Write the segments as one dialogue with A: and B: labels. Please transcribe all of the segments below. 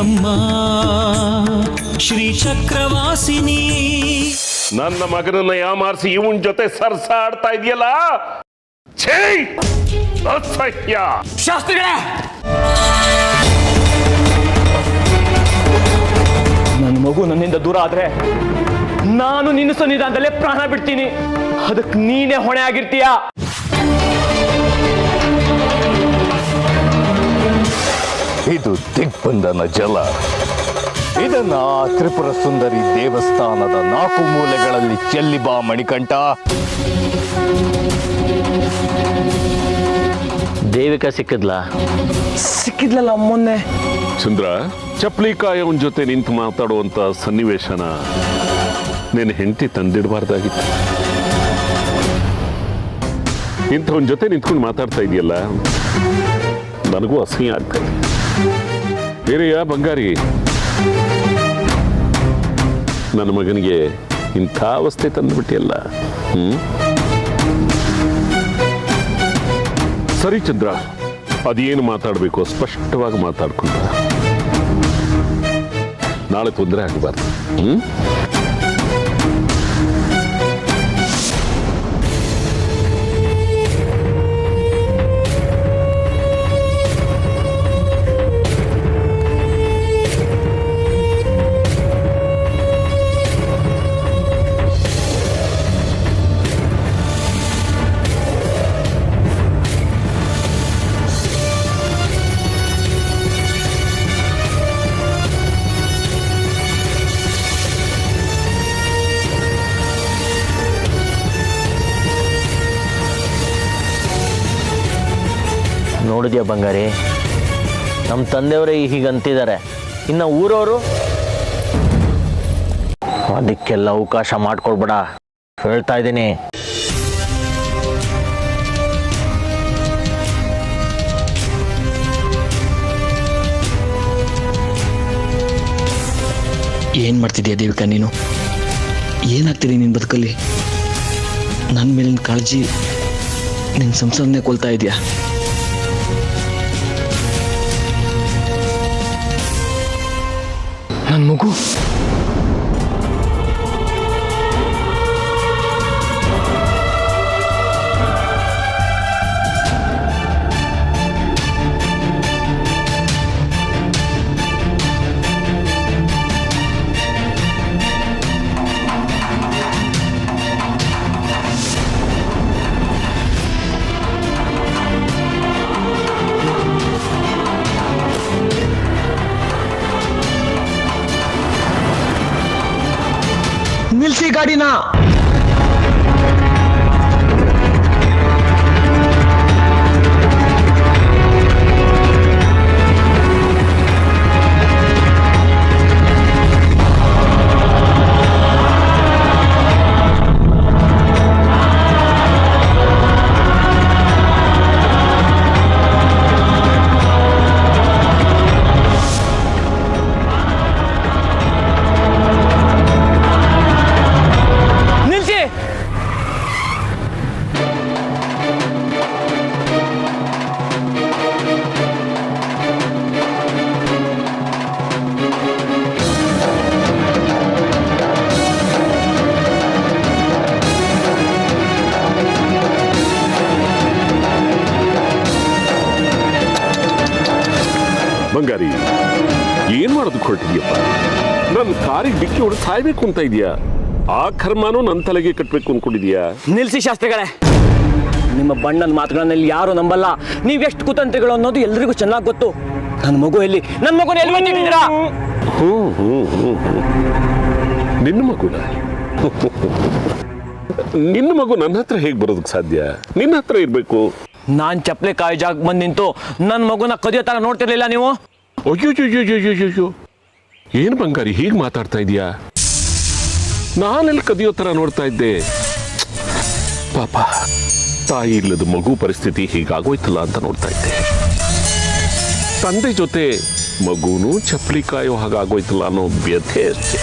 A: ಅಮ್ಮ ಶ್ರೀ ಚಕ್ರವಾಸಿನಿ.
B: ನನ್ನ ಮಗನನ್ನ ಯಾಮಾರಿಸಿ ಇವನ್ ಜೊತೆ ಸರ್ಸಾಡ್ತಾ ಇದೆಯಲ್ಲ, ಛೇ ಅಸಹ್ಯ.
C: ಶಾಸ್ತ್ರಿಗಳೇ, ನನ್ನ ಮಗು ನನ್ನಿಂದ ದೂರ ಆದ್ರೆ ನಾನು ನಿನ್ನ ಸನ್ನಿಧಾನದಲ್ಲೇ ಪ್ರಾಣ ಬಿಡ್ತೀನಿ. ಅದಕ್ಕೆ ನೀನೇ ಹೊಣೆ ಆಗಿರ್ತೀಯ.
D: ಇದು ದಿಗ್ಬಂಧನ ಜಲ. ಇದನ್ನ ತ್ರಿಪುರ ಸುಂದರಿ ದೇವಸ್ಥಾನದ 4 ಮೂಲೆಗಳಲ್ಲಿ ಚೆಲ್ಲಿ ಬಾ ಮಣಿಕಂಠ.
E: ದೇವಿಕಾ
C: ಸಿಕ್ಕಿದ್ಲಲ್ಲ ಮೊನ್ನೆ.
B: ಚಂದ್ರ, ಚಪ್ಲಿಕಾಯವನ್ ಜೊತೆ ನಿಂತು ಮಾತಾಡುವಂತ ಸನ್ನಿವೇಶನ ನೀನು ಹೆಂಡತಿ ತಂದಿಡಬಾರ್ದಾಗಿತ್ತು. ಇಂಥವನ್ ಜೊತೆ ನಿಂತ್ಕೊಂಡು ಮಾತಾಡ್ತಾ ಇದೆಯಲ್ಲ, ನನಗೂ ಅಸಹ್ಯ ಆಗ್ತಾ ಇದೆ. ಬೇರೆಯಾ ಬಂಗಾರಿ, ನನ್ನ ಮಗನಿಗೆ ಇಂಥ ಅವಸ್ಥೆ ತಂದುಬಿಟ್ಟಿಯಲ್ಲ. ಸರಿ ಚಂದ್ರ, ಅದೇನು ಮಾತಾಡಬೇಕು ಸ್ಪಷ್ಟವಾಗಿ ಮಾತಾಡ್ಕೊಂಡ. ನಾಳೆ ತೊಂದರೆ ಆಗಬಾರ್ದು.
E: ನೋಡಿದ್ಯಾ ಬಂಗಾರಿ, ನಮ್ಮ ತಂದೆಯವರೇ ಹೀಗಂತಿದ್ದಾರೆ, ಇನ್ನು ಊರವರು ಅದಕ್ಕೆಲ್ಲ ಅವಕಾಶ ಮಾಡ್ಕೊಳ್ಬೇಡ, ಹೇಳ್ತಾ ಇದ್ದೀನಿ.
F: ಏನು ಮಾಡ್ತಿದ್ಯಾ ದೇವಿಕಾ ನೀನು? ಏನಾಗ್ತಿದೆ ನಿನ್ನ ಬದುಕಲ್ಲಿ? ನನ್ನ ಮೇಲಿನ ಕಾಳಜಿ ನಿನ್ನ ಸಂಸಾರನೇ ಕೊಲ್ತಾ ಇದೆಯಾ? ನನ್ನ ಮಗು
C: ನಿಲ್ಸಿ ಗಾಡಿನ.
B: ಬಂಗಾರಿ, ಏನ್ ಮಾಡೋದಕ್ಕೆ ಹೊರಟಿದ್ಯಪ್ಪ? ನನ್ನ ಕಾರಿಗೆ ಡಿಕ್ಕಿ ಹೊಡೆದು ಸಾಯ್ಬೇಕು ಅಂತ ಇದೆಯಾ? ಆ ಕರ್ಮನೂ ನನ್ನ ತಲೆಗೆ ಕಟ್ಟಬೇಕು ಅನ್ಕೊಂಡಿದ್ಯಾ?
C: ನಿಲ್ಸಿ ಶಾಸ್ತ್ರಿಗಳೇ, ನಿಮ್ಮ ಬಣ್ಣನ ಮಾತುಗಳನ್ನೆಲ್ಲಿ ಯಾರು ನಂಬಲ್ಲ. ನೀವೆಷ್ಟು ಕುತಂತ್ರಿಗಳು ಅನ್ನೋದು ಎಲ್ರಿಗೂ ಚೆನ್ನಾಗಿ ಗೊತ್ತು. ನನ್ನ ಮಗು ಎಲ್ಲಿ? ನನ್ನ ಮಗುನ ಎಲ್ಲಿ ಬಂದಿದ್ದೀರಾ?
B: ನಿನ್ನ ಮಗುನ? ನಿನ್ನ ಮಗು ನನ್ನ ಹತ್ರ ಹೇಗೆ ಬರೋದಕ್ಕೆ ಸಾಧ್ಯ? ನಿನ್ನ ಹತ್ರ ಇರ್ಬೇಕು.
C: ನಾನ್ ಚಪ್ಪಲಿ ಕಾಯಿ ಜಾಗ ಬಂದು ನಿಂತು ನನ್ನ ಮಗುನ ಕದಿಯೋ ತರ ನೋಡ್ತಿರ್ಲಿಲ್ಲ ನೀವು?
B: ಅಯ್ಯೋ, ಏನು ಬಂಗಾರಿ ಹೀಗೆ ಮಾತಾಡ್ತಾ ಇದೀಯಾ? ನಾನೆಲ್ಲಿ ಕದಿಯೋ ತರ ನೋಡ್ತಾ ಇದ್ದೆ? ಪಾಪ, ತಾಯಿ ಇಲ್ಲದ ಮಗು ಪರಿಸ್ಥಿತಿ ಹೀಗಾಗೋಯ್ತಲ್ಲ ಅಂತ ನೋಡ್ತಾ ಇದ್ದೆ. ತಂದೆ ಜೊತೆ ಮಗುನು ಚಪ್ಪಲಿ ಕಾಯೋ ಹಾಗಾಗೋಯ್ತಲ್ಲ ಅನ್ನೋ ವ್ಯಥೆ ಅಷ್ಟೇ.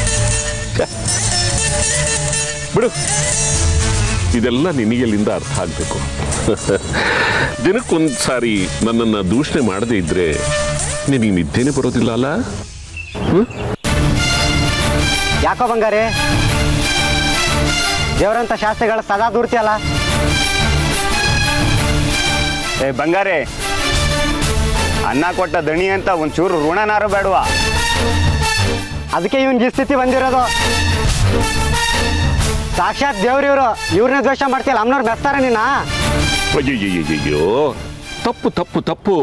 B: ಬಿಡು, ಇದೆಲ್ಲ ನಿನಗೆಲ್ಲಿಂದ ಅರ್ಥ ಆಗ್ಬೇಕು. ದಿನಕ್ಕೊಂದ್ಸಾರಿ ನನ್ನನ್ನು ದೂಷಣೆ ಮಾಡದೇ ಇದ್ರೆ ನಿನಗೆ ನಿದ್ದೆನೇ ಬರೋದಿಲ್ಲ ಅಲ್ಲ?
G: ಯಾಕೋ ಬಂಗಾರಿ ದೇವರಂತ ಶಾಸ್ತ್ರಿಗಳ ಸದಾ ದೂರ್ತಿಯಲ್ಲ.
H: ಏ ಬಂಗಾರೆ, ಅನ್ನ ಕೊಟ್ಟ ದಣಿ ಅಂತ ಒಂಚೂರು ಋಣನಾರು ಬೇಡವಾ?
G: ಅದಕ್ಕೆ ಇವನ್ಗೆ ಈ ಸ್ಥಿತಿ ಬಂದಿರೋದು. ಸಾಕ್ಷಾತ್ ದೇವ್ರಿವ್ರು, ಇವ್ರನ್ನ ದ್ವೇಷ ಮಾಡ್ತೀಯಲ್ಲ, ಅಮ್ಮನವ್ರು ಬೆಸ್ತಾರ ನಿನ್ನ.
B: ಅಯ್ಯಯ್ಯಯ್ಯೋ, ತಪ್ಪು ತಪ್ಪು ತಪ್ಪು,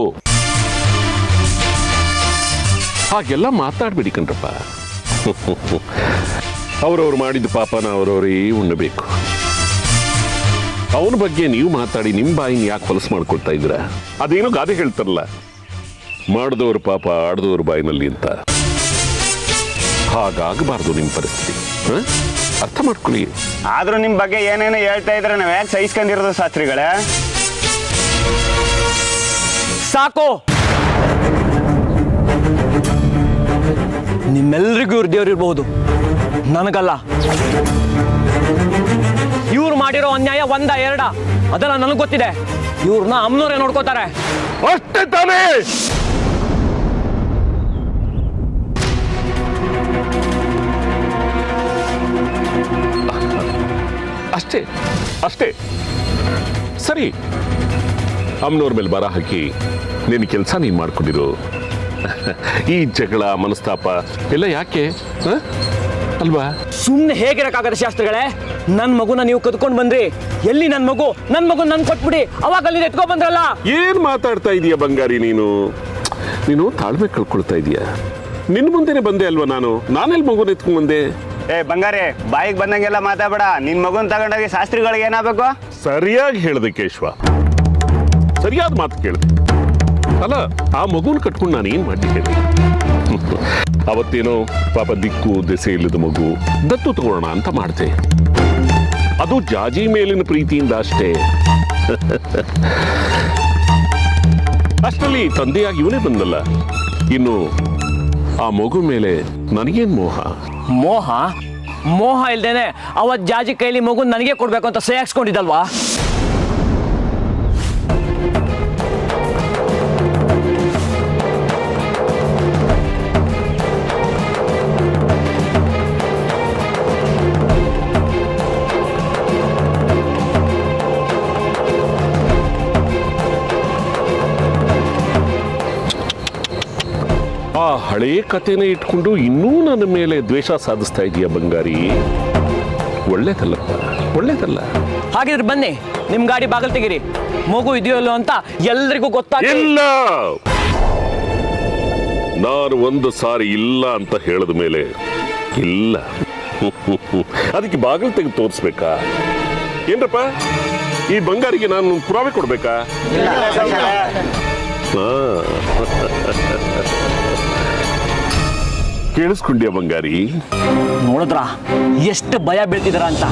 B: ಹಾಗೆಲ್ಲ ಮಾತಾಡ್ಬೇಡಿ ಕಣ್ರಪ್ಪ. ಅವ್ರವ್ರು ಮಾಡಿದ ಪಾಪನ ಅವ್ರವ್ರೇ ಉಣ್ಣಬೇಕು. ಅವನ ಬಗ್ಗೆ ನೀವು ಮಾತಾಡಿ ನಿಮ್ಮ ಬಾಯಿನ ಯಾಕೆ ಹೊಲಸು ಮಾಡ್ಕೊಳ್ತಾ ಇದ್ದೀರಾ? ಅದೇನೋ ಗಾದೆ ಹೇಳ್ತಾರಲ್ಲ, ಮಾಡಿದವ್ರ ಪಾಪ ಆಡ್ದವ್ರ ಬಾಯಿನಲ್ಲಿ ಅಂತ. ಹಾಗಾಗಬಾರ್ದು ನಿಮ್ಮ ಪರಿಸ್ಥಿತಿ. ಅರ್ಥ ಮಾಡ್ಕೊಳ್ಳಿ.
H: ಆದ್ರೂ ನಿಮ್ ಬಗ್ಗೆ ಏನೇನೋ ಹೇಳ್ತಾ ಇದ್ರೆ ನಾವ್ ಯಾಕೆ ಸಹಿಸ್ಕೊಂಡಿರೋದು ಶಾಸ್ತ್ರಿಗಳೇ?
C: ಸಾಕು, ನಿಮ್ಮೆಲ್ರಿಗೂ ಇವ್ರು ದೇವ್ರಿರ್ಬಹುದು, ನನಗಲ್ಲ. ಇವ್ರು ಮಾಡಿರೋ ಅನ್ಯಾಯ ಒಂದ ಎರಡ ಅದೆಲ್ಲ ನನಗೆ ಗೊತ್ತಿದೆ. ಇವ್ರನ್ನ ಅಮ್ಮನವರೇ ನೋಡ್ಕೋತಾರೆ.
B: ಅಷ್ಟೇ ತಾನೇ? ಅಷ್ಟೇ ಅಷ್ಟೇ ಸರಿ. ಅಮ್ಮನವ್ರ ಮೇಲೆ ಬರ ಹಾಕಿ ನಿನ್ನ ಕೆಲಸ ನೀನು ಮಾಡ್ಕೊಂಡಿರು. ಈ ಜಗಳ ಮನಸ್ತಾಪ ಎಲ್ಲ ಯಾಕೆ ಅಲ್ವಾ?
C: ಸುಮ್ಮನೆ ಹೇಗಿರಕ್ಕಾಗದ ಶಾಸ್ತ್ರಿಗಳೇ? ನನ್ನ ಮಗುನ ನೀವು ಕದ್ಕೊಂಡು ಬಂದ್ರಿ. ಎಲ್ಲಿ ನನ್ನ ಮಗು? ನನ್ನ ಮಗು ನನ್ ಕೊಟ್ಬಿಡಿ, ಅವಾಗ ಅಲ್ಲಿ ಎತ್ಕೊ ಬಂದ್ರಲ್ಲ.
B: ಏನ್ ಮಾತಾಡ್ತಾ ಇದೀಯ ಬಂಗಾರಿ? ನೀನು ತಾಳ್ಮೆ ಕಳ್ಕೊಳ್ತಾ ಇದೀಯ. ನಿನ್ ಮುಂದೆನೆ ಬಂದೆ ಅಲ್ವಾ ನಾನು? ನಾನೆಲ್ಲಿ ಮಗುನ ಎತ್ಕೊಂಡ್ ಬಂದೆ?
H: ಏ ಬಂಗಾರೆ, ಬಾಯಿಗೆ ಬಂದಂಗೆಲ್ಲ ಮಾತಾಡಬೇಡ. ನಿನ್ ಮಗುನ್ ತಗೊಂಡೋಗಿ ಶಾಸ್ತ್ರಿಗಳಿಗೆ ಏನಾಗಬೇಕು?
B: ಸರಿಯಾಗಿ ಹೇಳ್ದೆ ಕೇಶವ, ಸರಿಯಾದ ಮಾತು ಕೇಳಿದೆ. ಅಲ್ಲ, ಆ ಮಗುನ ಕಟ್ಕೊಂಡು ನಾನು ಏನ್ ಮಾಡಿ ಹೇಳಿ? ಅವತ್ತೇನೋ ಪಾಪ ದಿಕ್ಕು ದೆಸೆ ಇಲ್ಲದ ಮಗು, ದತ್ತು ತಗೊಳ್ಳೋಣ ಅಂತ ಮಾಡ್ದೆ. ಅದು ಜಾಜಿ ಮೇಲಿನ ಪ್ರೀತಿಯಿಂದ ಅಷ್ಟೇ. ಅಷ್ಟರಲ್ಲಿ ತಂದೆಯಾಗಿ ಇವನೇ ಬಂದಲ್ಲ. ಇನ್ನು ಆ ಮಗು ಮೇಲೆ ನನಗೇನ್ ಮೋಹ?
C: ಮೋಹ ಮೋಹ ಇಲ್ದೇನೆ ಅವತ್ ಜಾಜಿ ಕೈಲಿ ಮಗು ನನಗೆ ಕೊಡ್ಬೇಕು ಅಂತ ಸಹಿ ಹಾಕ್ಸ್ಕೊಂಡಿದ್ದಲ್ವಾ?
B: ಆ ಹಳೇ ಕಥೆನ ಇಟ್ಕೊಂಡು ಇನ್ನೂ ನನ್ನ ಮೇಲೆ ದ್ವೇಷ ಸಾಧಿಸ್ತಾ ಇದೀಯ ಬಂಗಾರಿ. ಒಳ್ಳೇದಲ್ಲಪ್ಪ, ಒಳ್ಳೇದಲ್ಲ.
C: ಹಾಗಿದ್ರೆ ಬನ್ನಿ, ನಿಮ್ ಗಾಡಿ ಬಾಗಿಲು ತೆಗೀರಿ. ಮಗು ಇದೆಯೋ ಇಲ್ಲೋ ಅಂತ ಎಲ್ರಿಗೂ ಗೊತ್ತಾಗ.
B: ಇಲ್ಲ, ನಾನು ಒಂದು ಸಾರಿ ಇಲ್ಲ ಅಂತ ಹೇಳಿದ ಮೇಲೆ ಇಲ್ಲ. ಅದಕ್ಕೆ ಬಾಗಿಲು ತೆಗೆದು ತೋರಿಸ್ಬೇಕಾ ಏನ್ರಪ್ಪ? ಈ ಬಂಗಾರಿಗೆ ನಾನು ಪುರಾವೆ ಕೊಡ್ಬೇಕಾ? ಕೇಳಿಸ್ಕೊಂಡ್ಯ ಬಂಗಾರಿ?
C: ನೋಡಿದ್ರ ಎಷ್ಟು ಭಯ ಬೀಳ್ತಿದಾರ ಅಂತ.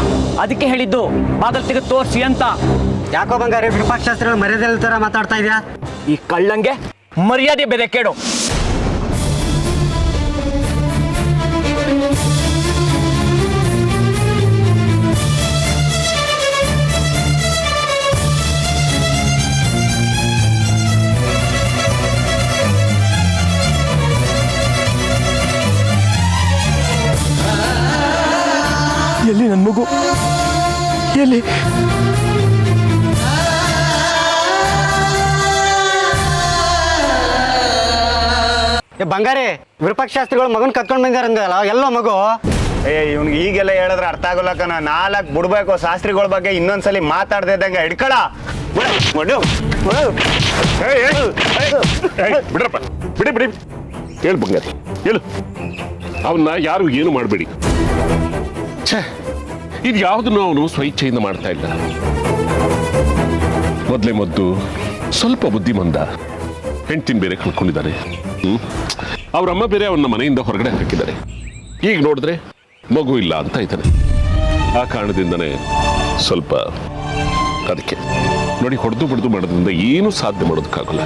C: ಅದಕ್ಕೆ ಹೇಳಿದ್ದು ಬಾಗಿಲು ತೆಗೆದು ತೋರಿಸಿ ಅಂತ.
G: ಯಾಕೋ ಬಂಗಾರಿ ವಿರೂಪಾಕ್ಷಾಸ್ತ್ರಿಗಳು ಮರ್ಯಾದೆ ತರ ಮಾತಾಡ್ತಾ ಇದೆಯಾ?
C: ಈ ಕಳ್ಳಂಗೆ ಮರ್ಯಾದೆ ಬೇರೆ ಕೇಳು. ಎಲ್ಲಿ ನನ್ನ ಮಗು? ಎಲ್ಲಿ?
G: ಬಂಗಾರಿ ವಿರೂಪಾಕ್ಷಾಸ್ತ್ರಿಗಳು ಮಗನ್ ಕತ್ಕೊಂಡ್ ಬಂದಿರಂದಲ್ಲ, ಎಲ್ಲೋ ಮಗು?
H: ಏ ಇವ್ನಿಗೆ ಈಗೆಲ್ಲ ಹೇಳಿದ್ರೆ ಅರ್ಥ ಆಗೋಲ್ಲಕ್ಕ. ನಾಲ್ಕು ಬಿಡ್ಬೇಕು ಶಾಸ್ತ್ರಿಗಳ ಬಗ್ಗೆ ಇನ್ನೊಂದ್ಸಲಿ ಮಾತಾಡ್ದಿದ್ದಂಗೆ ಹಿಡ್ಕೊಳ.
B: ಬಿಡ್ರಪ್ಪ, ಬಿಡಿ ಬಿಡಿ. ಹೇಳು ಬಂಗಾರಿ, ಹೇಳು. ಅವನ್ನ ಯಾರು ಏನು ಮಾಡಬೇಡಿ. ಇದು ಯಾವುದನ್ನು ಅವನು ಸ್ವಇಚ್ಛೆಯಿಂದ ಮಾಡ್ತಾ ಇಲ್ಲ. ಮೊದಲೇ ಮೊದ್ದು ಸ್ವಲ್ಪ ಬುದ್ಧಿಮಂದ, ಹೆಂಡ್ತಿನ ಬೇರೆ ಕಳ್ಕೊಂಡಿದ್ದಾನೆ. ಅವ್ರಮ್ಮ ಬೇರೆ ಅವನ್ನ ಮನೆಯಿಂದ ಹೊರಗಡೆ ಹಾಕಿದ್ದಾರೆ. ಈಗ ನೋಡಿದ್ರೆ ಮಗು ಇಲ್ಲ ಅಂತ ಇದ್ದಾನೆ. ಆ ಕಾರಣದಿಂದನೇ ಸ್ವಲ್ಪ ಅದಕ್ಕೆ ನೋಡಿ, ಹೊಡೆದು ಬಿಡ್ದು ಮಾಡೋದ್ರಿಂದ ಏನು ಸಾಧ್ಯ ಮಾಡೋದಕ್ಕಾಗಲ್ಲ.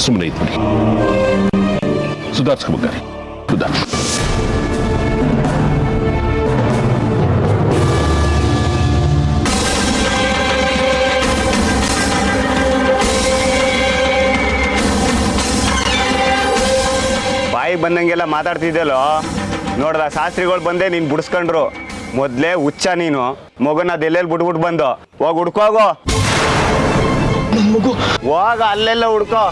B: ಸುಮ್ಮನೆ ಇದ್ಬಿಡಿ. ಸುಧಾರಿಸ್ಕೊ ಬಂಗಾರಿ, ಸುಧಾರಿಸ್.
H: ಬಾಯಿ ಬಾಯಿಗೆ ಬಂದಂಗೆಲ್ಲ ಮಾತಾಡ್ತಿದ್ದಲ್ಲೋ ನೋಡ್ದ ಶಾಸ್ತ್ರಿಗಳು ಬಂದೆ ನೀನು ಬಿಡಿಸ್ಕೊಂಡ್ರು. ಮೊದಲೇ ಹುಚ್ಚ ನೀನು. ಮಗನ ಅದೆಲ್ಲೆಲ್ಲಿ ಬಿಟ್ಬಿಟ್ಟು ಬಂದು ಹೋಗಿ ಹುಡ್ಕೋಗೋ. ಹೋಗ ಅಲ್ಲೆಲ್ಲ ಹುಡ್ಕೋ.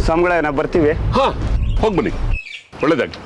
H: ಸಂಬಳ ನಾವು ಬರ್ತೀವಿ.
B: ಹಾ ಹೋಗಿ ಬನ್ನಿ, ಒಳ್ಳೇದಾಗಿ.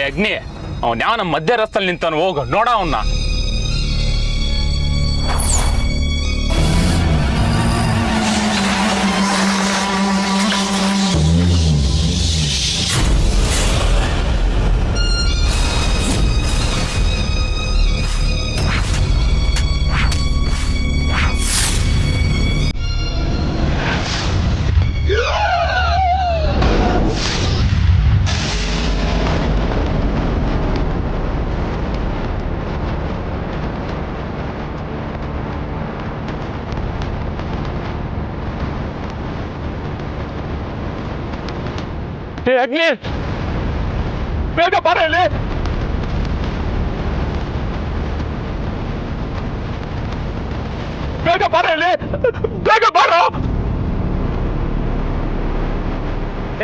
I: ಅಗ್ನಿ ಅವನ್ ಯಾವ ನಮ್ಮ ಮಧ್ಯ ರಸ್ತಲ್ಲಿ ನಿಂತಾನು, ಹೋಗು ನೋಡ ಅವನ್ನ. ಅಗ್ನಿ ಬೇಗ ಬರ ಇಲ್ಲಿ. ಬೇಗ ಬರ ಇಲ್ಲಿ, ಬೇಗ ಬರ.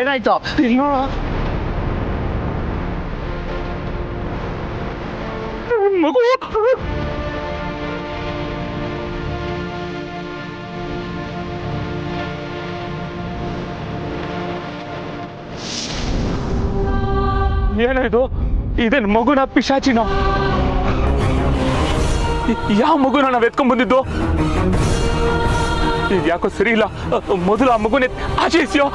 E: ಏನಾಯ್ತು?
I: ಮಗು ಏನಾಯ್ತು? ಇದೇನು ಮಗುನ ಪಿಶಾಚಿನ? ಯಾವ ಮಗುನ ನಾವ್ ಎತ್ಕೊಂಡ್ ಬಂದಿದ್ದು? ಇದ್ಯಾಕೋ ಸರಿ ಇಲ್ಲ. ಮೊದಲು ಆ ಮಗುನ ಆಚೆ ಎಸಿಯೋ.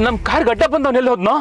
I: ನಮ್ ಕಾರ್ ಗಡ್ಡ ಬಂದವನ್ ಎಲ್ಲಿ ಹೋದ್ನೋ?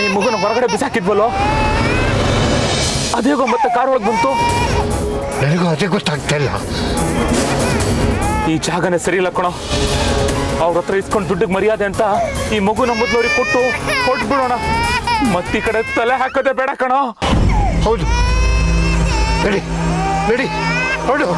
I: ಈ ಮಗುನ ಹೊರಗಡೆ ಬಿಸಾಕಿದ್ವಲ್ಲೋ, ಅದೇಗೋ ಮತ್ತೆ ಕಾರ್ ಒಳಗೆ ಬಂತು.
D: ನನಗೂ ಅದೇ ಗೊತ್ತಾಗ್ತಾ ಇಲ್ಲ.
I: ಈ ಜಾಗನೇ ಸರಿ ಇಲ್ಲ ಕಣೋ. ಅವ್ರ ಹತ್ರ ಇಸ್ಕೊಂಡು ದುಡ್ಡಿಗೆ ಮರ್ಯಾದೆ ಅಂತ ಈ ಮಗುನ ಮೊದಲವ್ರಿಗೆ ಕೊಟ್ಟು ಹೊಟ್ಬಿಡೋಣ. ಮತ್ತೀ ಕಡೆ ತಲೆ ಹಾಕೋದೇ ಬೇಡ ಕಣೋ.
D: ಹೌದು, ನಡಿ ನಡಿ ಹೊರಡು.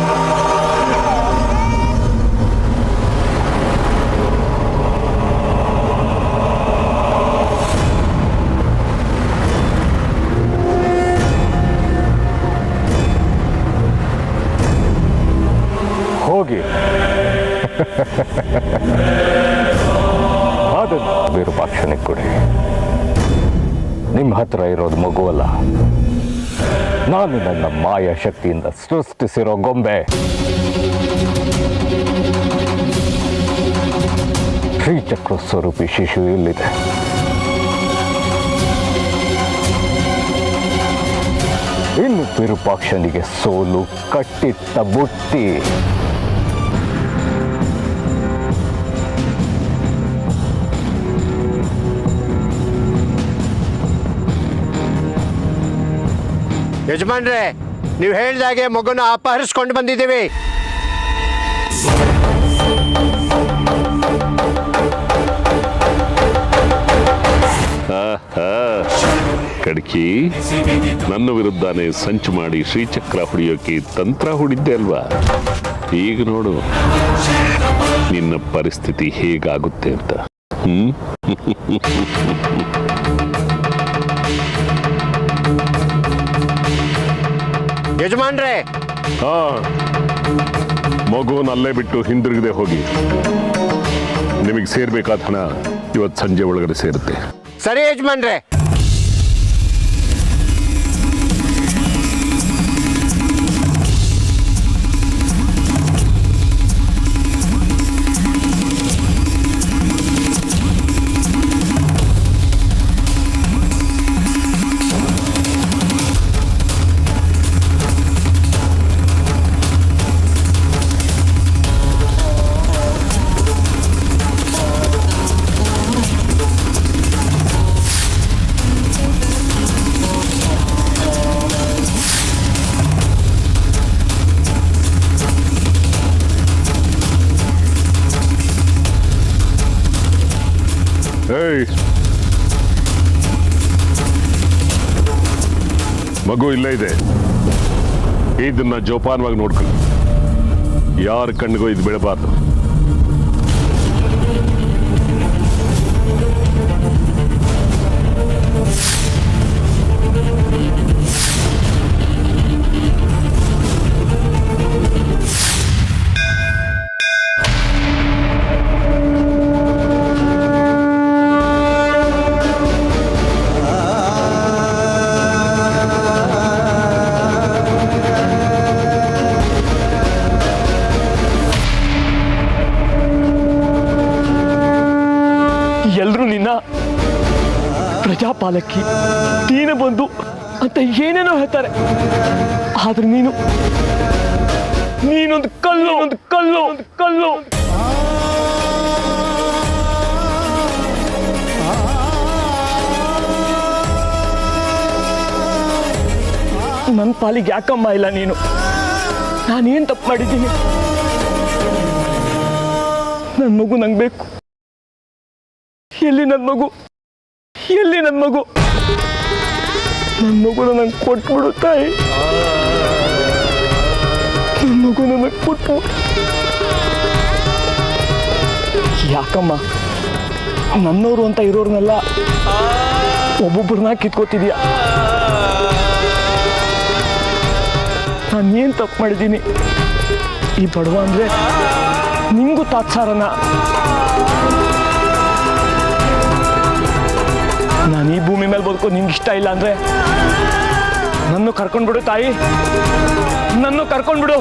J: ಅದನ್ನು ವಿರೂಪಾಕ್ಷನಿಗೆ ಕೊಡಿ. ನಿಮ್ಮ ಹತ್ರ ಇರೋದು ಮಗುವಲ್ಲ, ನಾನು ನನ್ನ ಮಾಯಾ ಶಕ್ತಿಯಿಂದ ಸೃಷ್ಟಿಸಿರೋ ಗೊಂಬೆ. ಶ್ರೀಚಕ್ರ ಸ್ವರೂಪಿ ಶಿಶು ಇಲ್ಲಿದೆ. ಇನ್ನು ವಿರೂಪಾಕ್ಷನಿಗೆ ಸೋಲು ಕಟ್ಟಿಟ್ಟ ಬುತ್ತಿ.
D: ಯಜಮಾನ್ರೆ, ನೀವು ಹೇಳ್ದಾಗೆ ಮಗುನ ಅಪಹರಿಸ್ಕೊಂಡು ಬಂದಿದ್ದೀವಿ.
B: ಕಡ್ಕಿ, ನನ್ನ ವಿರುದ್ಧನೇ ಸಂಚು ಮಾಡಿ ಶ್ರೀಚಕ್ರ ಹೊಡೆಯೋಕೆ ತಂತ್ರ ಹುಡಿದ್ದೆ ಅಲ್ವಾ? ಈಗ ನೋಡು ನಿನ್ನ ಪರಿಸ್ಥಿತಿ ಹೇಗಾಗುತ್ತೆ ಅಂತ.
D: ಯಜಮಾನ್ರೆ,
B: ಹಾ, ಮಗುವನ್ನ ಅಲ್ಲೇ ಬಿಟ್ಟು ಹಿಂದಿರುಗದೆ ಹೋಗಿ. ನಿಮಗೆ ಸೇರ್ಬೇಕಾದ ಹಣ ಇವತ್ತು ಸಂಜೆ ಒಳಗಡೆ ಸೇರುತ್ತೆ.
D: ಸರಿ ಯಜಮಾನ್ರೆ.
B: ಏಯ್, ಮಗು ಇಲ್ಲೇ ಇದೆ. ಇದನ್ನ ಜೋಪಾನವಾಗಿ ನೋಡ್ಕೊಳ್ಳಿ. ಯಾರ ಕಣ್ಣಿಗೂ ಇದು ಬೀಳಬಾರ್ದು.
C: ಎಲ್ರು ನಿನ್ನ ಪ್ರಜಾಪಾಲಕಿ, ದೀನಬಂಧು ಅಂತ ಏನೇನೋ ಹೇಳ್ತಾರೆ. ಆದ್ರೆ ನೀನೊಂದು ಕಲ್ಲು. ನನ್ನ ಪಾಲಿಗೆ ಯಾಕಮ್ಮ ಇಲ್ಲ ನೀನು? ನಾನೇನ್ ತಪ್ಪು ಮಾಡಿದ್ದೀನಿ? ನನ್ನ ಮಗು ನಂಗೆ ಬೇಕು. ಎಲ್ಲಿ ನನ್ನ ಮಗು? ನನ್ನ ಮಗುನ ನಂಗೆ ಕೊಟ್ಬಿಡು ತಾಯಿ. ನನ್ನ ಮಗುನ ನಂಗೆ ಕೊಟ್ಬಿಡು. ಯಾಕಮ್ಮ ನನ್ನವರು ಅಂತ ಇರೋರ್ನೆಲ್ಲ ಒಬ್ಬೊಬ್ಬರನ್ನ ಕಿತ್ಕೋತಿದ್ಯಾ? ನಾನೇನು ತಪ್ಪು ಮಾಡಿದ್ದೀನಿ? ಈ ಬಡವ ಅಂದರೆ ನಿಂಗೂ ತಾತ್ಸಾರನ? ನಾನು ಈ ಭೂಮಿ ಮೇಲೆ ಬದುಕೋ ನಿಂಗೆ ಇಷ್ಟ ಇಲ್ಲ ಅಂದರೆ ನನ್ನ ಕರ್ಕೊಂಡ್ಬಿಡು ತಾಯಿ. ನನ್ನ ಕರ್ಕೊಂಡ್ಬಿಡು.